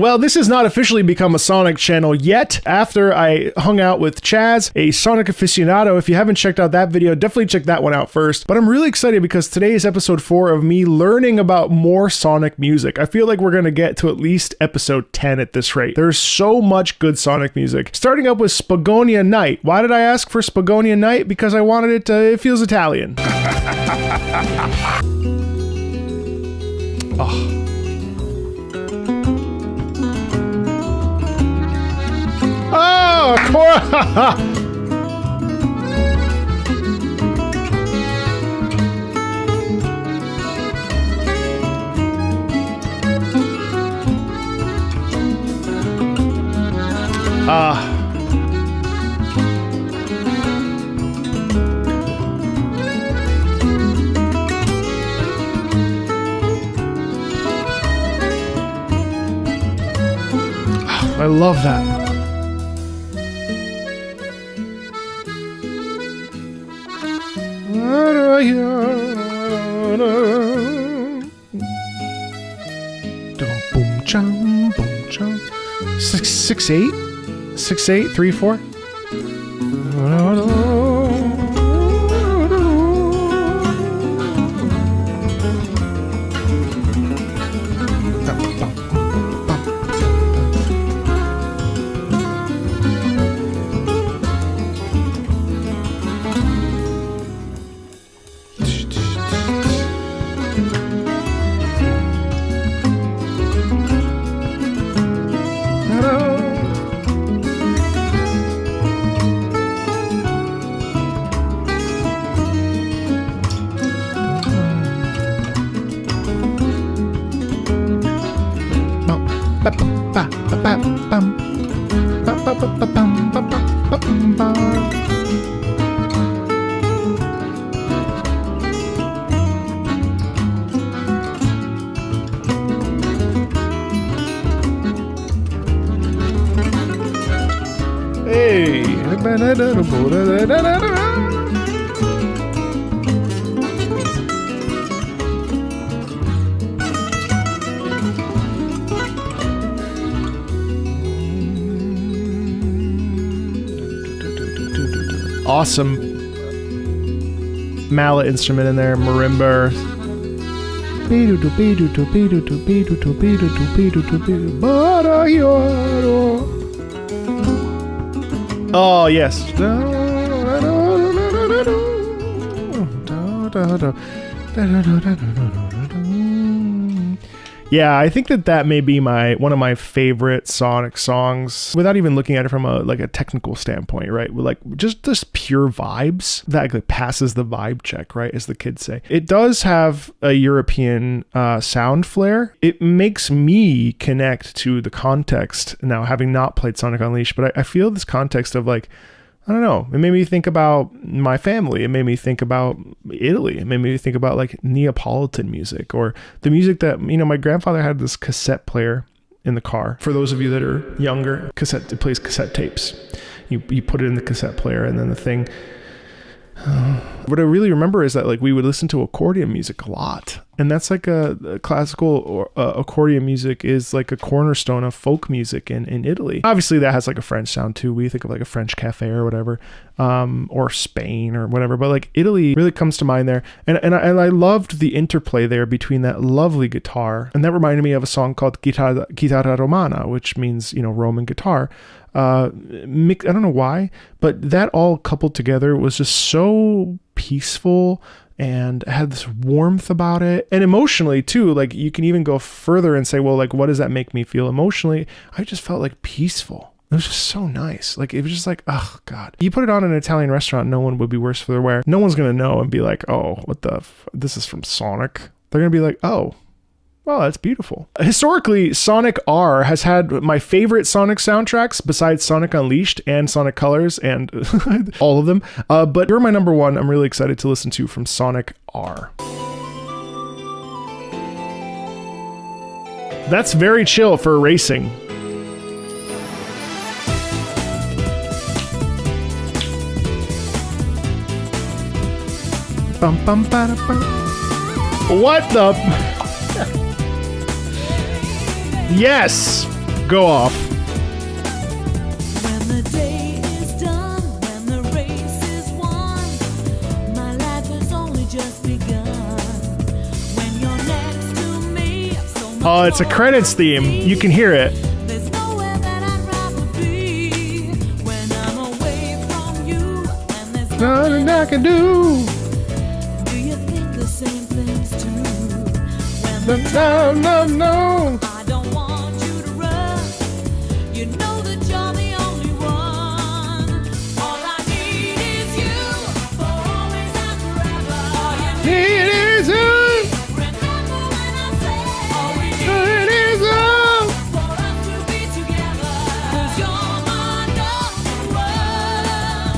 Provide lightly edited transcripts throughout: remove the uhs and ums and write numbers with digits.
Well, this has not officially become a Sonic channel yet. After I hung out with Chaz, a Sonic aficionado, if you haven't checked out that video, definitely check that one out first. But I'm really excited because today is episode 4 of me learning about more Sonic music. I feel like we're going to get to at least episode 10 at this rate. There's so much good Sonic music. Starting up with Spagonia Night. Why did I ask for Spagonia Night? Because I wanted it to, it feels Italian. Oh. Oh, I love that. Boom chum, boom chum. 6 8 6 8 3 4. Hey. Awesome mallet instrument in there, marimba. Oh yes. Yeah, I think that may be one of my favorite Sonic songs, without even looking at it from a technical standpoint, right? Like just pure vibes that like passes the vibe check, right? As the kids say. It does have a European sound flair. It makes me connect to the context now, having not played Sonic Unleashed, but I feel this context of like, I don't know. It made me think about my family. It made me think about Italy. It made me think about like Neapolitan music, or the music that, my grandfather had this cassette player in the car. For those of you that are younger, it plays cassette tapes. You put it in the cassette player, and then the thing. What I really remember is that like we would listen to accordion music a lot. And that's like a classical or accordion music is like a cornerstone of folk music in Italy. Obviously that has like a French sound too. We think of like a French cafe or whatever, or Spain or whatever, but like Italy really comes to mind there. And I loved the interplay there between that lovely guitar. And that reminded me of a song called Chitarra Romana, which means, Roman guitar. I don't know why, but that all coupled together was just so peaceful and had this warmth about it. And emotionally too, like you can even go further and say, well, like, what does that make me feel emotionally? I just felt like peaceful. It was just so nice. Like, it was just like, oh God. You put it on in an Italian restaurant, no one would be worse for their wear. No one's going to know and be like, oh, this is from Sonic. They're going to be like, oh, well, that's beautiful. Historically, Sonic R has had my favorite Sonic soundtracks besides Sonic Unleashed and Sonic Colors and all of them. But you're my number one. I'm really excited to listen to from Sonic R. That's very chill for racing. Bum, bum, ba, da, bum. What the... Yes! Go off. When the day is done, when the race is won, my life has only just begun. When you're next to me, so much Oh, it's a credits theme. You can hear it. there's nowhere that I'd rather be. When I'm away from you, and there's Nothing I can do. do you think the same things too? When the No. I don't want you to run. You know that you're the only one. All I need is you for always and forever. All you need It is you. remember when I say all we need It is you. for us to be together. 'Cause you're my number one.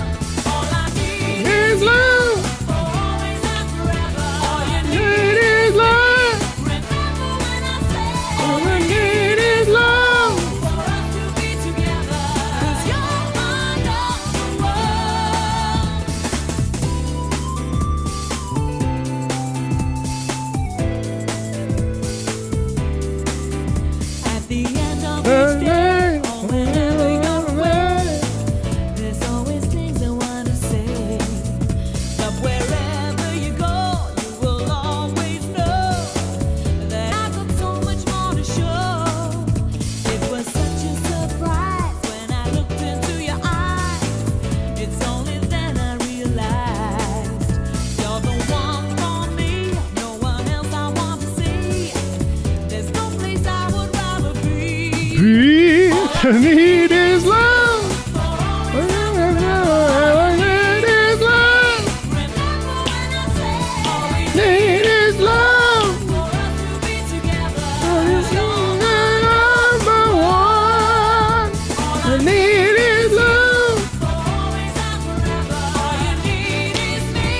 All I need It's love. for always and forever. All you need It is love. remember when I say All I need is love. for us to be together. 'Cause you're my number one. At the end of each day, or whenever you're away, there's always things I want to say. But wherever you go, you will always know that I've got so much more to show. It was such a surprise when I looked into your eyes. It's only then I realized you're the one for me. No one else I want to see. There's no place I would rather be. All I need is love. All I need is love. Remember when I say all we Need is love. for us to be together. Number one. I need is love. For always and forever. All you need is me.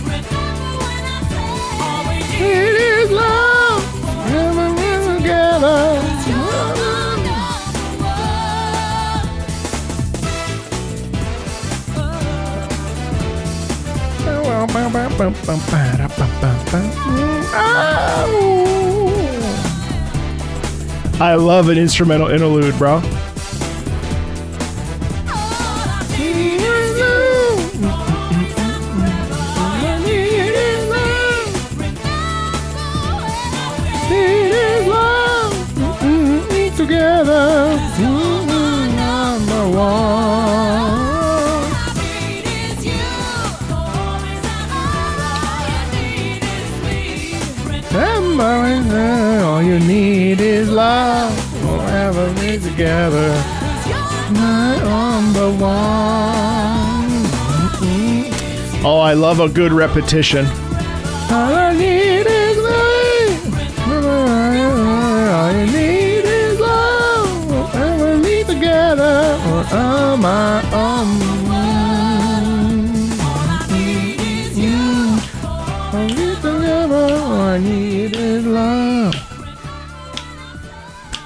Remember when I say all we need It is love. Never been together. you're my number I love an instrumental interlude, bro. Together, number one. All you need is love. Forever be together. My number one. Oh, I love a good repetition. All I need is love. All you need is love. Forever be together. Oh, my all I need is love.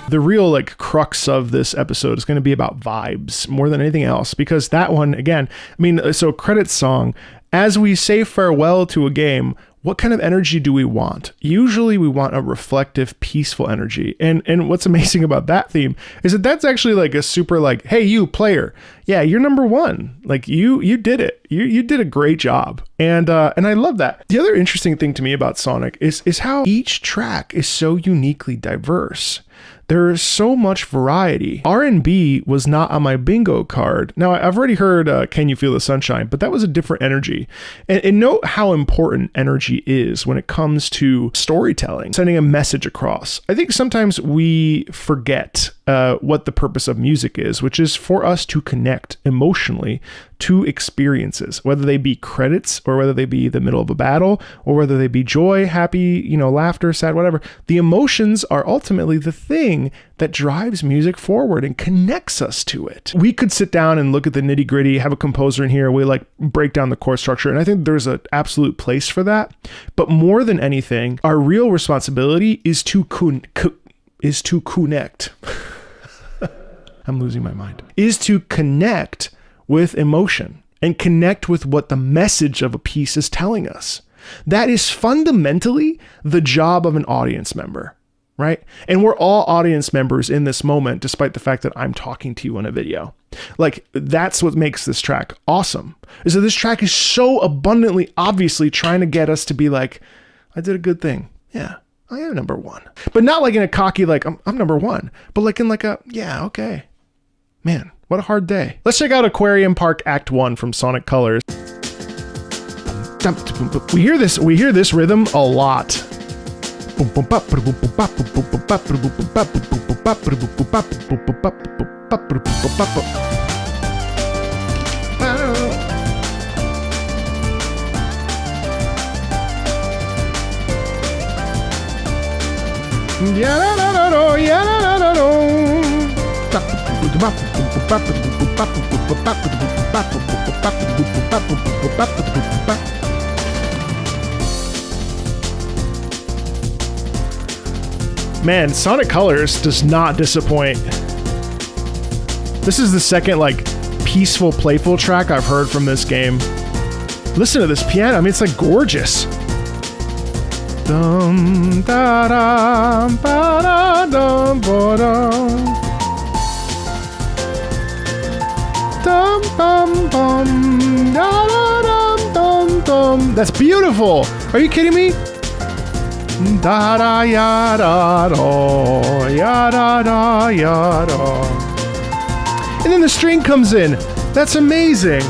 The real like crux of this episode is going to be about vibes more than anything else, because that one, again, I mean, so credits song, as we say farewell to a game, what kind of energy do we want? Usually we want a reflective, peaceful energy. And what's amazing about that theme is that that's actually like a super like, hey, you player. Yeah, you're number one. Like you did it. You did a great job. And I love that. The other interesting thing to me about Sonic is how each track is so uniquely diverse. There is so much variety. R&B was not on my bingo card. Now, I've already heard Can You Feel the Sunshine, but that was a different energy. And note how important energy is when it comes to storytelling, sending a message across. I think sometimes we forget what the purpose of music is, which is for us to connect emotionally to experiences, whether they be credits or whether they be the middle of a battle or whether they be joy, happy, laughter, sad, whatever. The emotions are ultimately the thing that drives music forward and connects us to it. We could sit down and look at the nitty gritty, have a composer in here, we like break down the chord structure. And I think there's an absolute place for that. But more than anything, our real responsibility is to connect. I'm losing my mind. Is to connect with emotion and connect with what the message of a piece is telling us. That is fundamentally the job of an audience member, right? And we're all audience members in this moment, despite the fact that I'm talking to you on a video. Like, that's what makes this track awesome, is that this track is so abundantly, obviously trying to get us to be like, I did a good thing. Yeah, I am number one. But not like in a cocky, like, I'm number one, but like in like a, yeah, okay. Man, what a hard day. Let's check out Aquarium Park Act 1 from Sonic Colors. We hear this rhythm a lot. Man, Sonic Colors does not disappoint. This is the second, like, peaceful, playful track I've heard from this game. Listen to this piano. I mean, it's like gorgeous. Dum da dum ba da dum ba dum. Dum bum bum da da dum dum dum. That's beautiful. Are you kidding me? Da da ya da da ya da da ya da. And then the string comes in. That's amazing.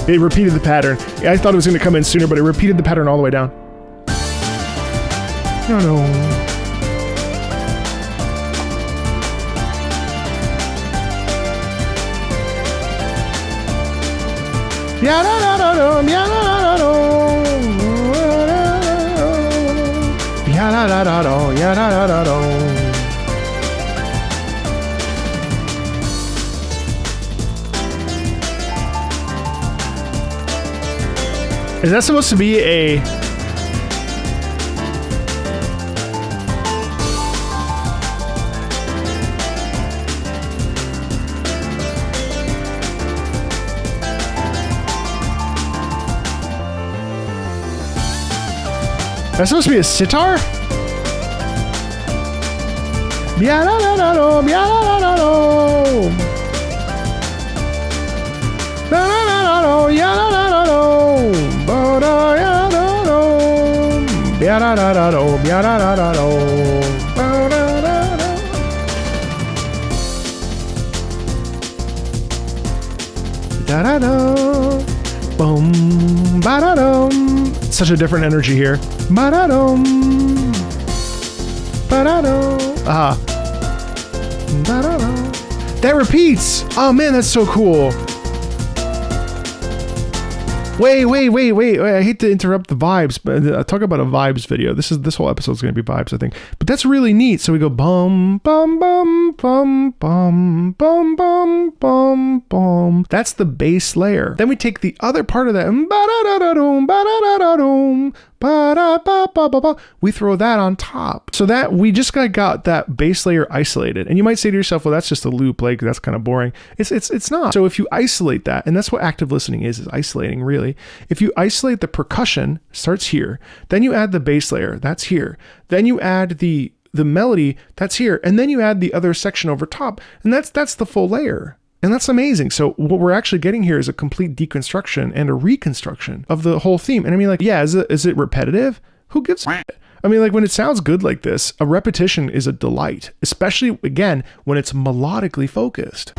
It repeated the pattern. I thought it was going to come in sooner, but it repeated the pattern all the way down. No. Is that supposed to be a... That's supposed to be a sitar? Such a different energy here. That repeats. Oh man, that's so cool. Wait. I hate to interrupt the vibes, but talk about a vibes video. This whole episode is going to be vibes, I think. But that's really neat. So we go bum bum bum bum bum bum bum bum bum. That's the bass layer. Then we take the other part of that. We throw that on top. So that we just got that bass layer isolated. And you might say to yourself, well, that's just a loop, like that's kind of boring. It's not. So if you isolate that, and that's what active listening is isolating, really. If you isolate the percussion, starts here, then you add the bass layer, that's here. Then you add the melody, that's here, and then you add the other section over top, and that's the full layer. And that's amazing. So what we're actually getting here is a complete deconstruction and a reconstruction of the whole theme. And I mean, like, yeah, is it repetitive? Who gives a shit? I mean, like, when it sounds good like this, a repetition is a delight, especially, again, when it's melodically focused.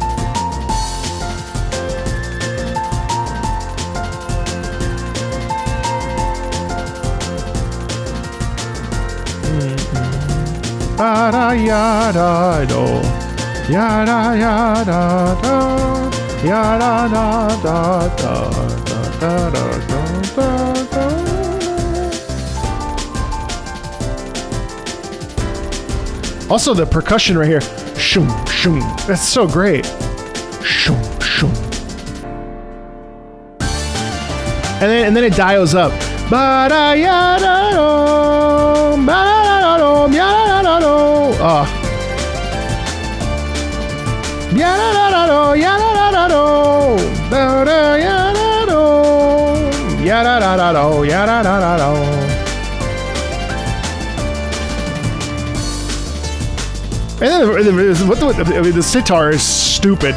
Yada yada da, yada da da da da da da da. Also, the percussion right here, shoom shoom. That's so great. Shoom shoom. And then it dials up. Ba da yada do, ba da da do, yada da do. Ya-da-da-da-do, ya-da-da-da-do, da-da, ya-da-do, ya-da-da-da-do, ya-da-da-da-do. And then the sitar is stupid.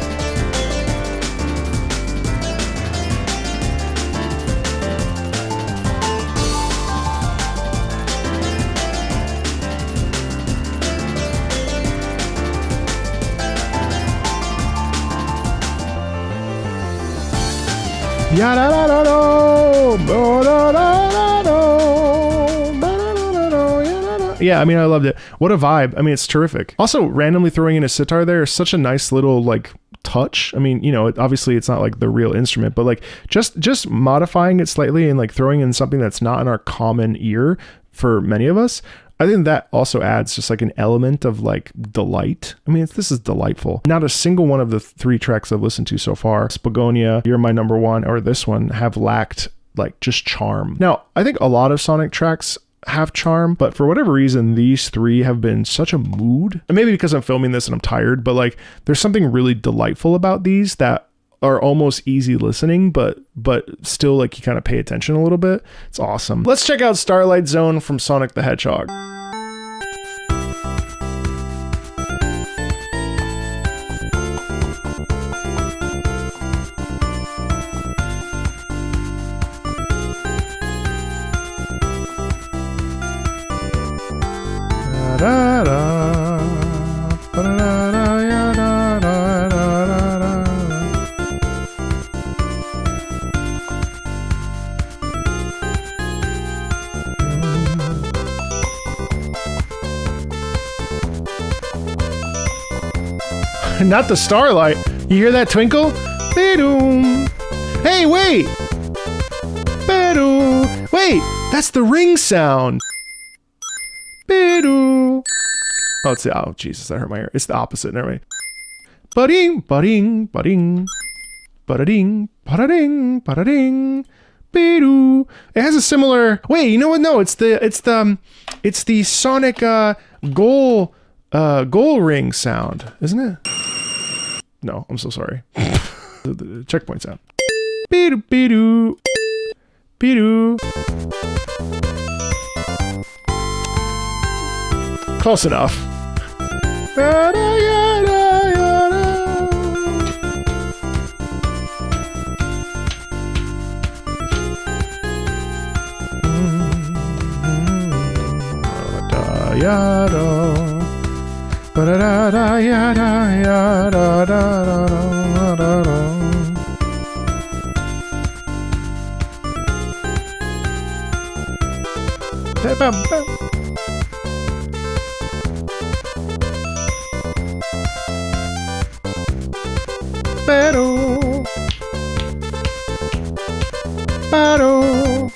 Yeah, I mean, I loved it. What a vibe. I mean, it's terrific. Also, randomly throwing in a sitar there is such a nice little like touch. I mean, you know, obviously it's not like the real instrument, but like just modifying it slightly and like throwing in something that's not in our common ear for many of us. I think that also adds just like an element of like delight. I mean, this is delightful. Not a single one of the 3 tracks I've listened to so far, Spagonia, You're My Number One, or this one, have lacked like just charm. Now, I think a lot of Sonic tracks have charm, but for whatever reason, these 3 have been such a mood. And maybe because I'm filming this and I'm tired, but like there's something really delightful about these that are almost easy listening, but still like you kind of pay attention a little bit. It's awesome. Let's check out Starlight Zone from Sonic the Hedgehog. Not the starlight. You hear that twinkle? Ba-doom. Hey, wait! Ba-doo. Wait, that's the ring sound. Ba-doo. Oh, it's the, oh, Jesus, that hurt my ear. It's the opposite. Never mind. Ba-ding, ba-ding, ba-ding. Ba-da-ding, ba-da-ding, ba-da-ding. Ba-doo. It has a similar. Wait, you know what? No, it's the Sonic goal ring sound, isn't it? No, I'm so sorry. The checkpoint sound. Be-doo, be-doo. Be-doo. Close enough. Battle. Battle.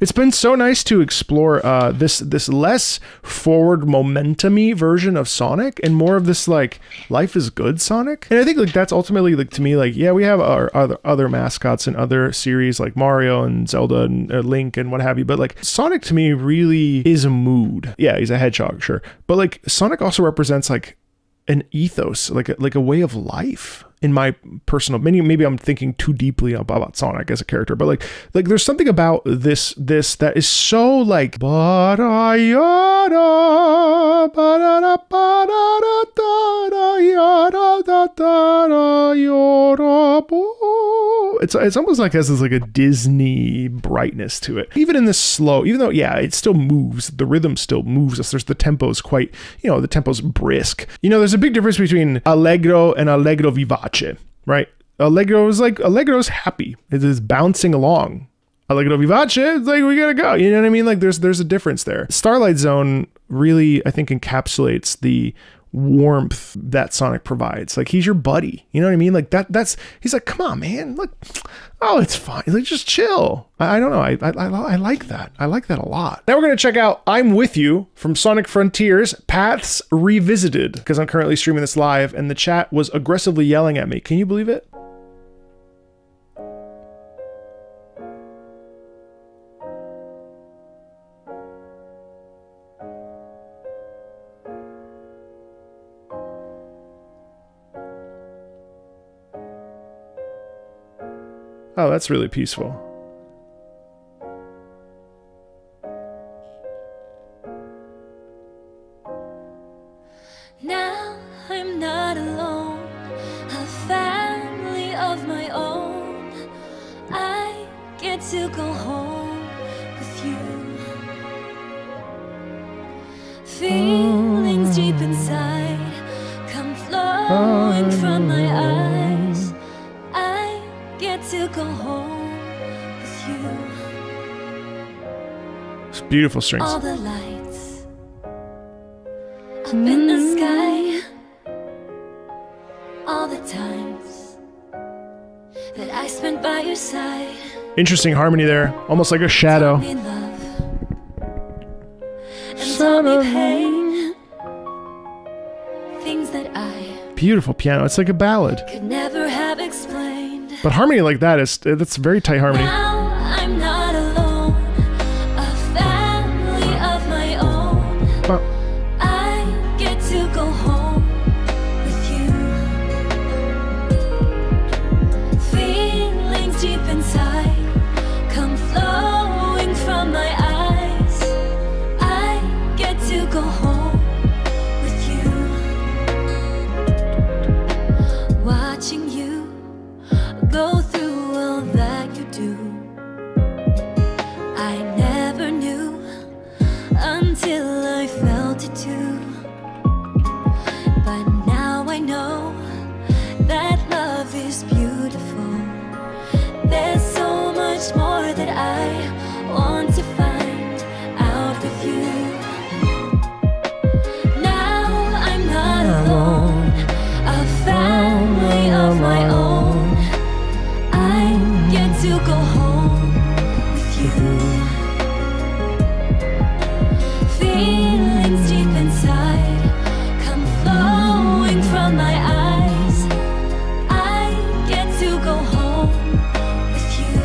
It's been so nice to explore this less forward momentum-y version of Sonic and more of this like life is good Sonic. And I think like that's ultimately like to me like, yeah, we have our other mascots in other series like Mario and Zelda and Link and what have you, but like Sonic to me really is a mood. Yeah, he's a hedgehog, sure, but like Sonic also represents like an ethos, like a way of life. In my personal, maybe I'm thinking too deeply about Sonic as a character, but like there's something about this that is so like it's almost like has this like a Disney brightness to it. Even in this slow, even though yeah, it still moves, the rhythm still moves us. There's the tempo's quite, you know, the tempo's brisk. You know, there's a big difference between allegro and allegro vivace. Right? Allegro's happy. It is bouncing along. Allegro vivace, it's like we gotta go. You know what I mean? Like there's a difference there. Starlight Zone really, I think, encapsulates the warmth that Sonic provides. Like he's your buddy. You know what I mean? Like that's he's like, come on, man. Look, oh, it's fine. Like just chill. I don't know. I like that. I like that a lot. Now we're gonna check out I'm With You from Sonic Frontiers Paths Revisited, because I'm currently streaming this live and the chat was aggressively yelling at me. Can you believe it? Oh, that's really peaceful. Now I'm not alone, a family of my own. I get to go home with you. Feelings deep inside come flowing from my eyes. I get to go home with you. It's beautiful strings. All the lights up in the sky, all the times that I spent by your side. Interesting harmony there, almost like a shadow. Taught me love and taught me pain, things that I Beautiful piano. It's like a ballad. could never have explained. But harmony like that that's very tight harmony. Now I'm not alone, a family of my own. But I get to go home with you. Feelings deep inside come flowing from my eyes. I get to go home with you. Watching you go through all that you do, I never knew until I felt it too. But now I know that love is beautiful. There's so much more that I want to find out with you. Now I'm not alone, a family of my own. I get to go home with you. Feelings deep inside come flowing from my eyes. I get to go home with you.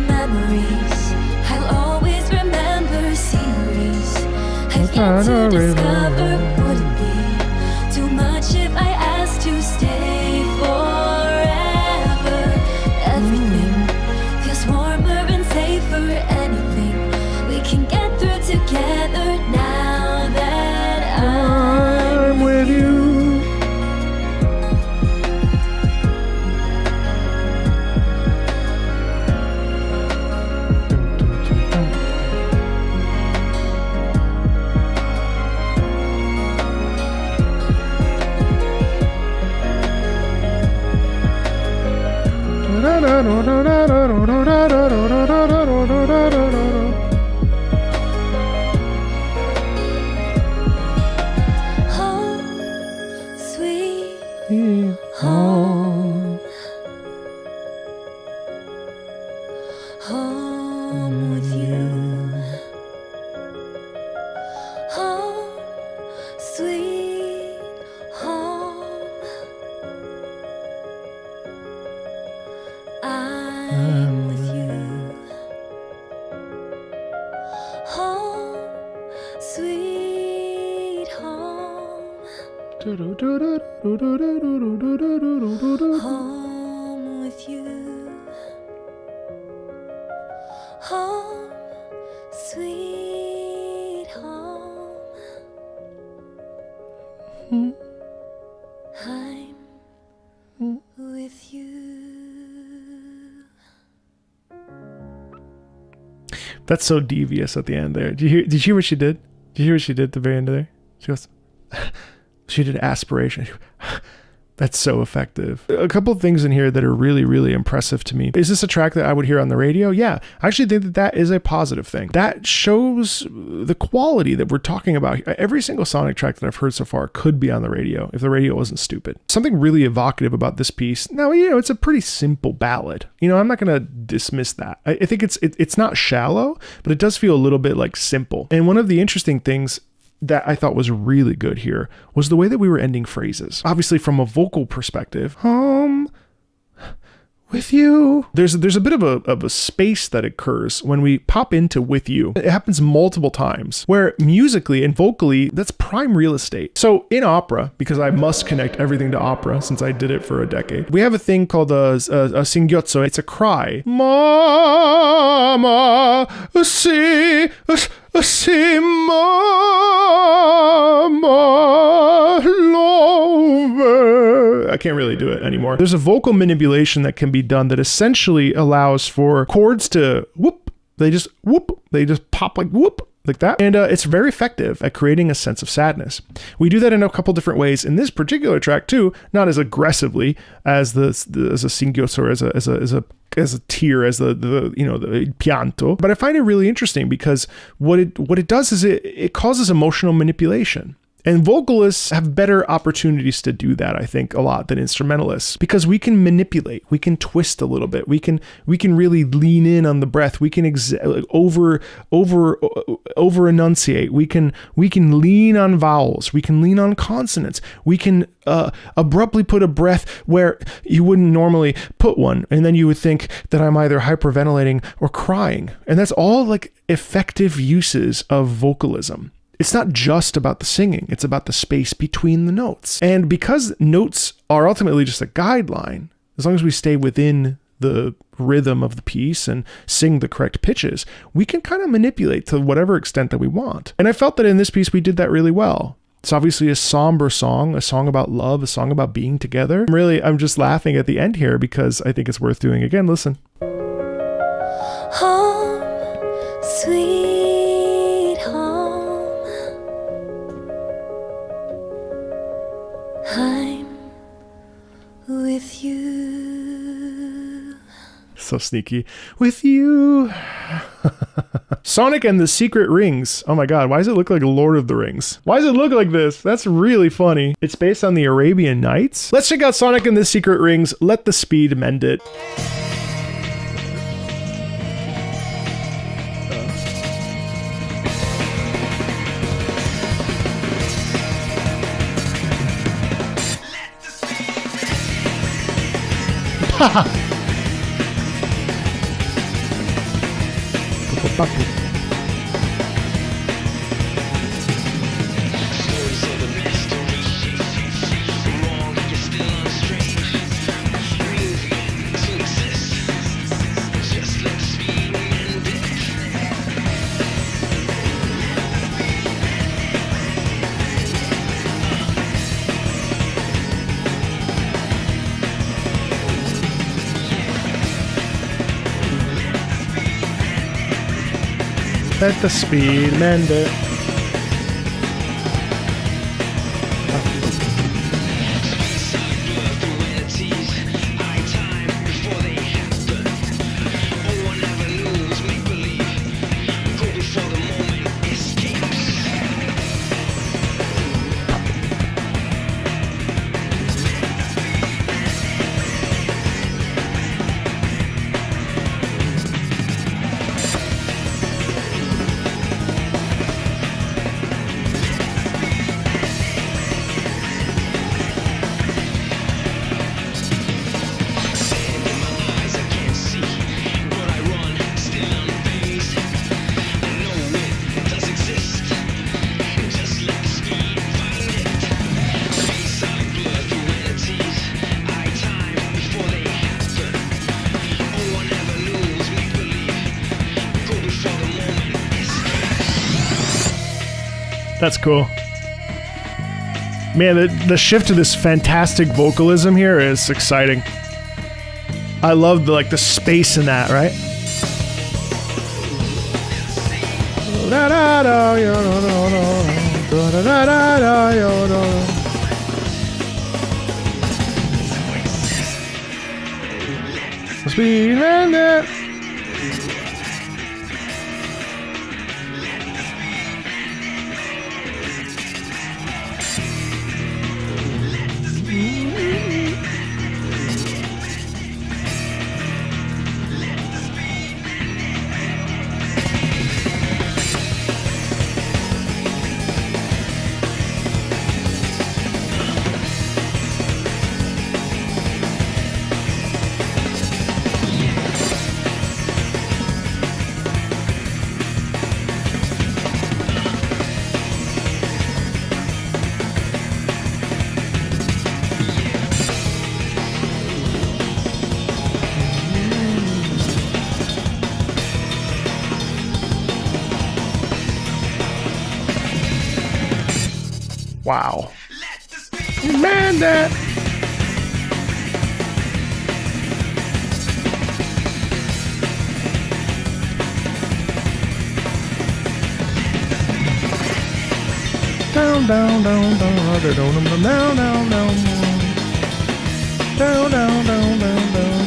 Memories I'll always remember, sceneries I've yet to discover. Would it be too much if I asked to stay forever? Everything feels warmer and safer. Anything we can get through together now that I'm with you. Home, sweet home. Home with you. Home, sweet home. I'm with you. Home, sweet home. Home with you. Home, sweet home. I'm with you. That's so devious at the end there. Did you hear what she did? Did you hear what she did at the very end of there? She goes, she did aspiration. That's so effective. A couple of things in here that are really, really impressive to me. Is this a track that I would hear on the radio? Yeah, I actually think that that is a positive thing. That shows the quality that we're talking about. Every single Sonic track that I've heard so far could be on the radio if the radio wasn't stupid. Something really evocative about this piece. Now, it's a pretty simple ballad. I'm not going to dismiss that. I think it's not shallow, but it does feel a little bit like simple. And one of the interesting things that I thought was really good here was the way that we were ending phrases. Obviously, from a vocal perspective, home with you. There's a bit of a space that occurs when we pop into with you. It happens multiple times where musically and vocally, that's prime real estate. So in opera, because I must connect everything to opera since I did it for a decade, we have a thing called a singhiozzo. It's a cry. Mama, si mama, love. I can't really do it anymore. There's a vocal manipulation that can be done that essentially allows for chords to whoop. They just whoop. They just pop like whoop. Like that. And it's very effective at creating a sense of sadness. We do that in a couple different ways in this particular track too, not as aggressively as a singhiozzo or as a tear, as the pianto. But I find it really interesting because what it does is it causes emotional manipulation. And vocalists have better opportunities to do that, I think, a lot than instrumentalists, because we can manipulate, we can twist a little bit, we can really lean in on the breath, we can over enunciate, we can lean on vowels, we can lean on consonants, we can abruptly put a breath where you wouldn't normally put one, and then you would think that I'm either hyperventilating or crying, and that's all like effective uses of vocalism. It's not just about the singing, it's about the space between the notes. And because notes are ultimately just a guideline, as long as we stay within the rhythm of the piece and sing the correct pitches, we can kind of manipulate to whatever extent that we want. And I felt that in this piece we did that really well. It's obviously a somber song, a song about love, a song about being together. I'm just laughing at the end here because I think it's worth doing again. Listen. Home, sweet home. I'm with you. So sneaky. With you. Sonic and the Secret Rings. Oh my god, why does it look like Lord of the Rings? Why does it look like this? That's really funny. It's based on the Arabian Nights. Let's check out Sonic and the Secret Rings. Let the speed mend it. Let the speed mend it. That's cool. Man, the shift to this fantastic vocalism here is exciting. I love the space in that, right? Speed and it. Wow. Man, that. Down, down, down, down, down, down, down, down, down, down, down, down, down, down.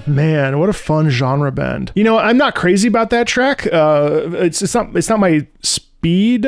Man, what a fun genre bend. You know, I'm not crazy about that track. It's not my speed.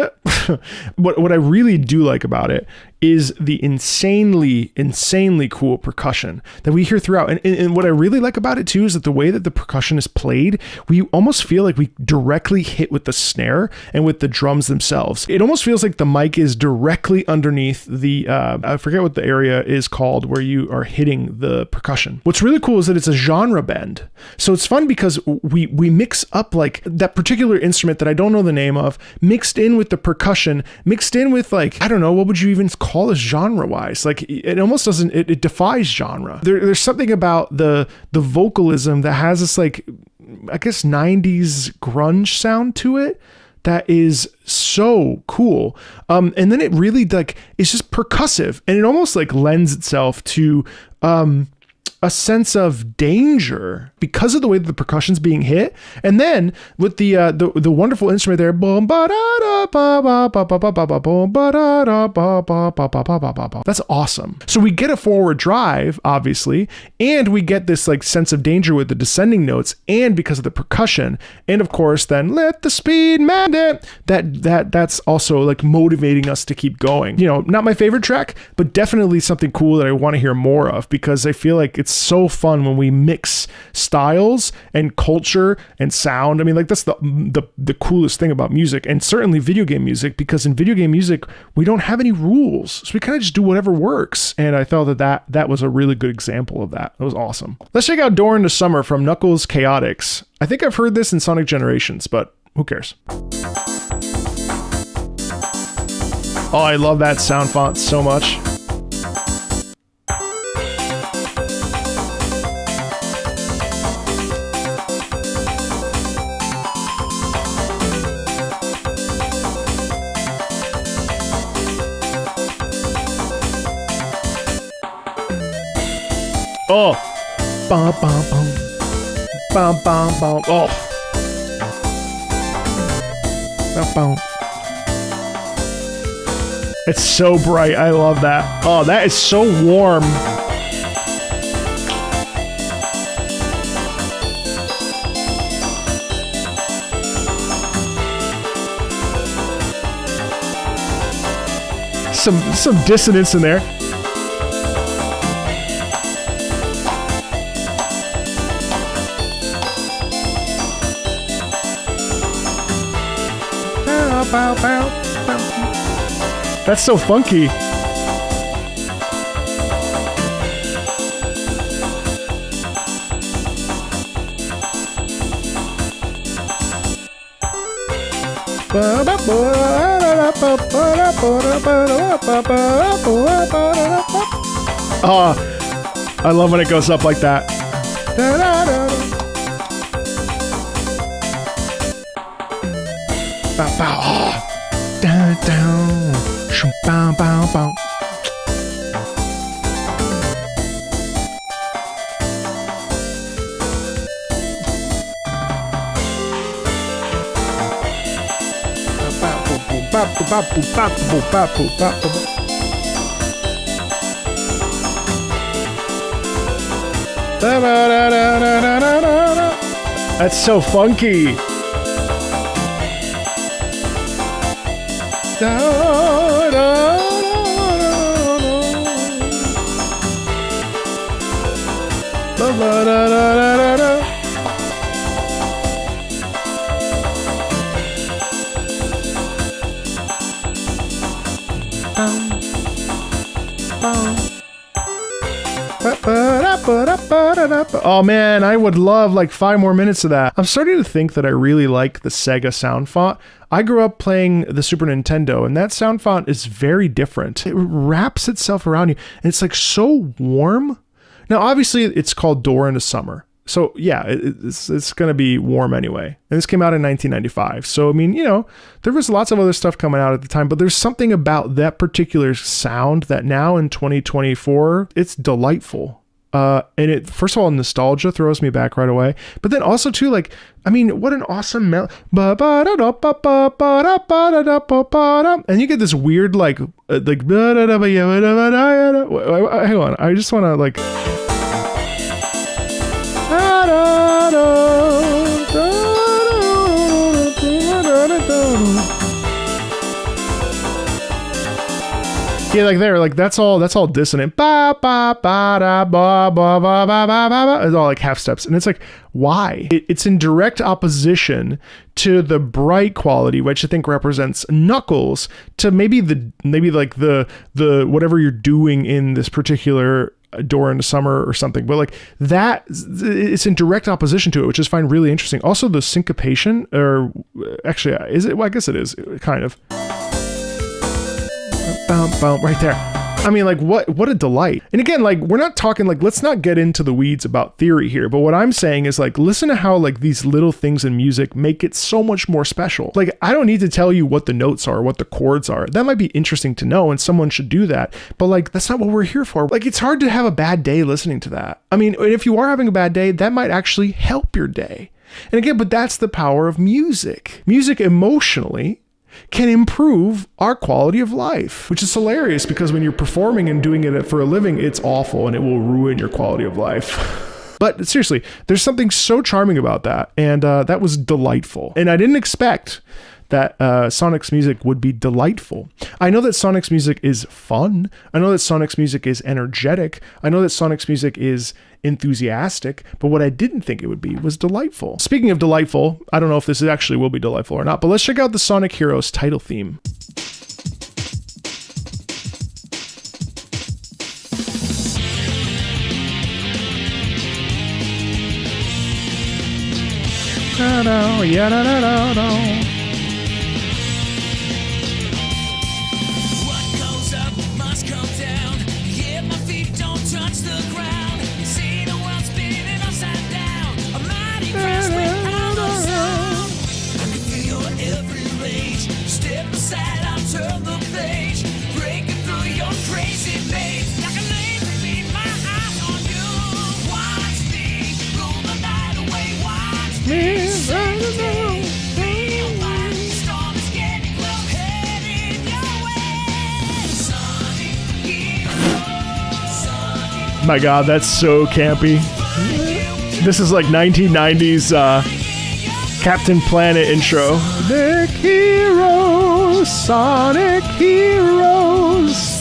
What I really do like about it is the insanely cool percussion that we hear throughout. And what I really like about it too is that the way that the percussion is played, we almost feel like we directly hit with the snare and with the drums themselves. It almost feels like the mic is directly underneath the, I forget what the area is called where you are hitting the percussion. What's really cool is that it's a genre bend. So it's fun because we mix up like that particular instrument that I don't know the name of, mixed in with the percussion, mixed in with like, I don't know, what would you even call this genre wise? Like it almost doesn't, it defies genre. There's something about the vocalism that has this like, I guess 90s grunge sound to it that is so cool. And then it really like, it's just percussive and it almost like lends itself to, a sense of danger because of the way that the percussion's being hit. And then with the wonderful instrument there, that's awesome. So we get a forward drive, obviously, and we get this like sense of danger with the descending notes and because of the percussion. And of course, then let the speed man it. That's also like motivating us to keep going. You know, not my favorite track, but definitely something cool that I want to hear more of because I feel like it's so fun when we mix styles and culture and sound. I mean, like that's the coolest thing about music and certainly video game music, because in video game music, we don't have any rules. So we kind of just do whatever works. And I thought that was a really good example of that. It was awesome. Let's check out Door into Summer from Knuckles Chaotix. I think I've heard this in Sonic Generations, but who cares? Oh, I love that sound font so much. Oh, bum bum bum, bum bum bum. Oh, bum bum. It's so bright. I love that. Oh, that is so warm. Some dissonance in there. Bow, bow, bow. That's so funky. Oh, I love when it goes up like that. Bow, bow, oh. Down, down, shum, bow, bow, bow. That's so funky. Oh man, I would love like 5 more minutes of that. I'm starting to think that I really like the Sega sound font. I grew up playing the Super Nintendo, and that sound font is very different. It wraps itself around you, and it's like so warm. Now, obviously, it's called Door into Summer. So yeah, it's going to be warm anyway. And this came out in 1995. So, I mean, you know, there was lots of other stuff coming out at the time, but there's something about that particular sound that now in 2024, it's delightful. And it, first of all, nostalgia throws me back right away. But then also too, like, I mean, what an awesome and you get this weird like hang on, I just want to like yeah, like there, like that's all dissonant. Ba ba ba da ba ba ba ba ba ba. It's all like half steps, and it's like, why? It's in direct opposition to the bright quality, which I think represents Knuckles, to maybe like the whatever you're doing in this particular Door into Summer or something, but like that, it's in direct opposition to it, which I find really interesting. Also, the syncopation, or actually, is it? Well, I guess it is kind of. Right there. I mean, like, what a delight. And again, like, we're not talking, like, let's not get into the weeds about theory here, but what I'm saying is, like, listen to how, like, these little things in music make it so much more special. Like, I don't need to tell you what the notes are, what the chords are. That might be interesting to know, and someone should do that, but, like, that's not what we're here for. Like, it's hard to have a bad day listening to that. I mean, if you are having a bad day, that might actually help your day. And again, but that's the power of music. Music emotionally can improve our quality of life, which is hilarious because when you're performing and doing it for a living, it's awful and it will ruin your quality of life. But seriously, there's something so charming about that. And that was delightful. And I didn't expect that Sonic's music would be delightful. I know that Sonic's music is fun. I know that Sonic's music is energetic. I know that Sonic's music is enthusiastic, but what I didn't think it would be was delightful. Speaking of delightful, I don't know if this actually will be delightful or not, but let's check out the Sonic Heroes title theme. My God, that's so campy. This is like 1990s Captain Planet intro. Sonic Heroes, Sonic Heroes.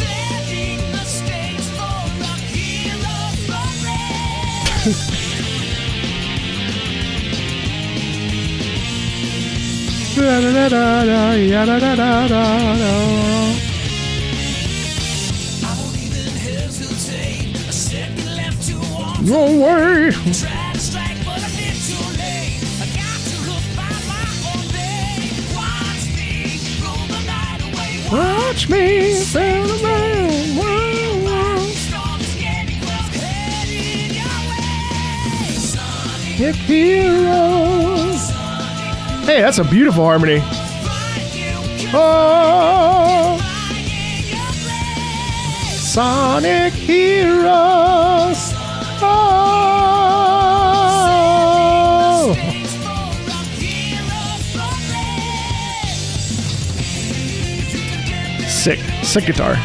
No way. Watch me sail away. Sonic Heroes. Hey, that's a beautiful harmony. Oh, Sonic Heroes. Oh, sick guitar.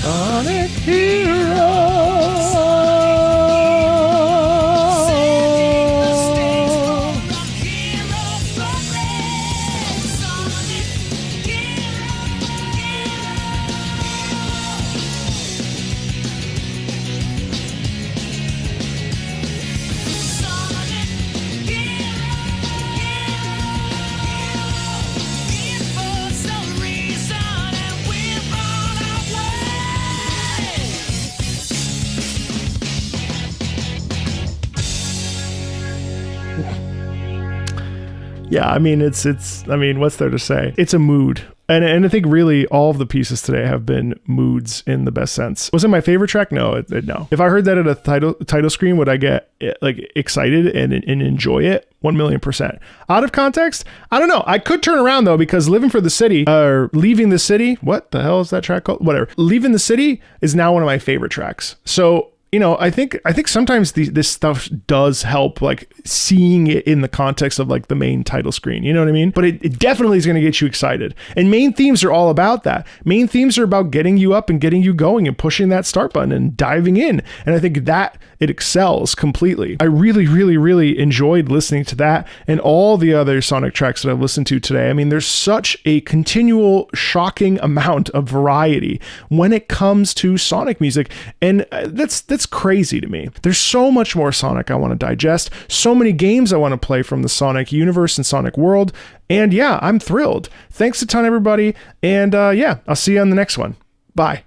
Sonic Heroes. Yeah, I mean, I mean, what's there to say? It's a mood. And I think really all of the pieces today have been moods in the best sense. Was it my favorite track? No, no. If I heard that at a title screen, would I get like excited and enjoy it? 1,000,000%. Out of context, I don't know. I could turn around though, because Living for the City or Leaving the City, what the hell is that track called? Whatever. Leaving the City is now one of my favorite tracks. So, you know, I think sometimes this stuff does help, like seeing it in the context of like the main title screen, you know what I mean? But it definitely is going to get you excited. And main themes are all about that. Main themes are about getting you up and getting you going and pushing that start button and diving in. And I think that it excels completely. I really, really, really enjoyed listening to that and all the other Sonic tracks that I've listened to today. I mean, there's such a continual, shocking amount of variety when it comes to Sonic music. And that's crazy to me. There's so much more Sonic I want to digest, so many games I want to play from the Sonic universe and Sonic world, and yeah, I'm thrilled. Thanks a ton, everybody, and yeah, I'll see you on the next one. Bye.